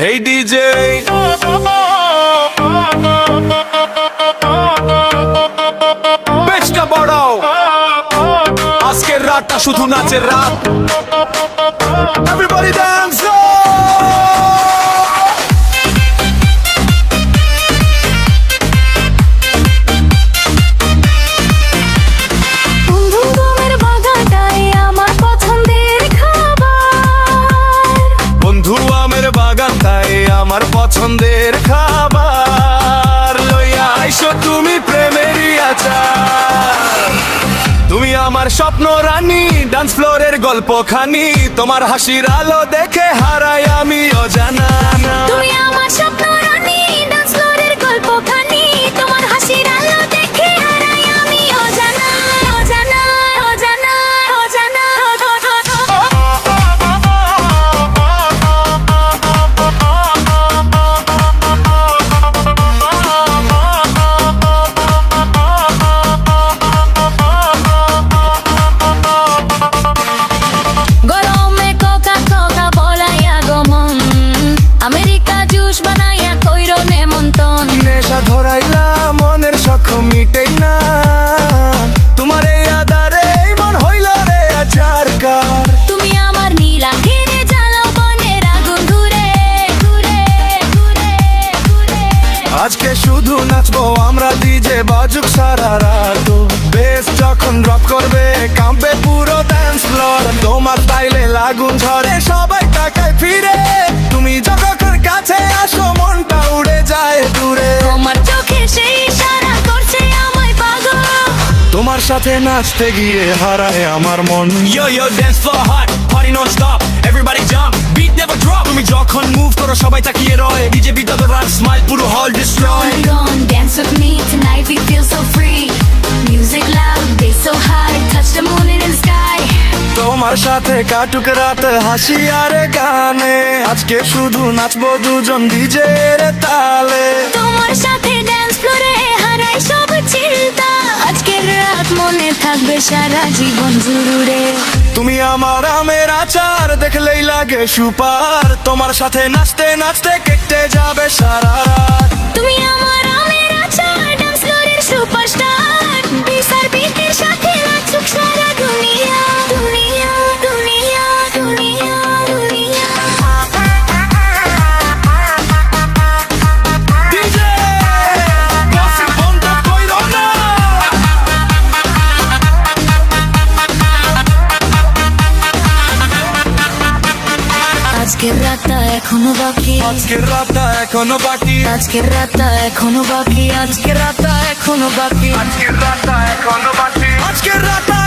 Hey DJ, বেচটা বড়াও, আজকের রাতটা শুধু নাচের রাত। Everybody dance! বন্ধু আমের বাগানটাই আমার পছন্দের খাবার, লইয়া আইসো তুমি প্রেমেরই আচার। তুমি আমার স্বপ্ন রানী, ডান্স ফ্লোরের গল্প খানি, তোমার হাসির আলো দেখে হারাই আমি অজানা। তুমি আমার স্বপ্ন রানী, ডান্স ফ্লোরের গল্প খানি, তোমার হাসির আলো দেখে হারাই আমি অজানা, অজানা, অজানা, অজানা। গরমে কোকা কোকা বলাইয়া গমন, আমেরিকা জুস বানাইয়া কইরো নেমন্তন। নেশা ধরাইলা মনের শখ মিটেই না, তোমার এই আদারে মন হইল রে আচারকার। তুমি আমার নীল আঁখেরে জ্বালাও বনের আগুন ঘুরে ঘুরে ঘুরে ঘুরে। আজকে শুধু নাচবো আমরা, ডিজে বাজুক সারা রাত। বেস যখন ড্রপ করবে কাঁপবে পুরো ডান্স ফ্লোর। তোমার তাইলে লাগুন ঝরে সবাই তাকায় ফিরে, তুমি যখন কাছে আসো মনটা উড়ে যায় দূরে। তোমার চোখে সেই ইশারা করছে আমায় পাগল, তোমার সাথে নাচতে গিয়ে হারায় আমার মন। Yo, yo, dance floor hot, party non-stop, everybody jump, beat never drop. তুমি যখন মুভ করো সবাই তাকিয়ে রয়, DJ beat the run smile পুরো hall destroy. Come on, dance with me tonight, we feel so free. Music loud, bass so high, touch the moon in the sky. তোমার সাথে কাটুক রাত হাসি আর গানে, আজকে শুধু নাচবো দুজন ডিজের তালে। তোমার সাথে ড্যান্স ফ্লোরে হারাই সব চিন্তা, আজকের রাত মনে থাকবে সারা জীবন জুড়ে। তুমি আমার আমের আচার, দেখলেই লাগে সুপার, তোমার সাথে নাচতে নাচতে কেটে যাবে সারা রাত। তুমি আমার আমের আচার, ড্যান্স ফ্লোরের সুপারস্টার, বিচার বিটের সাথে নাচুক সারা দুনিয়া দুনিয়া দুনিয়া দুনিয়া দুনিয়া। DJ, gossip বন্ধ কইরো না। আজকের রাতটা এখনো বাকি, আজকের রাতটা এখনো বাকি, আজকের রাতটা এখনো বাকি, আজকের রাতটা এখনো বাকি। আজকের রাতটা এখনো বাকি, আজকের রাতটা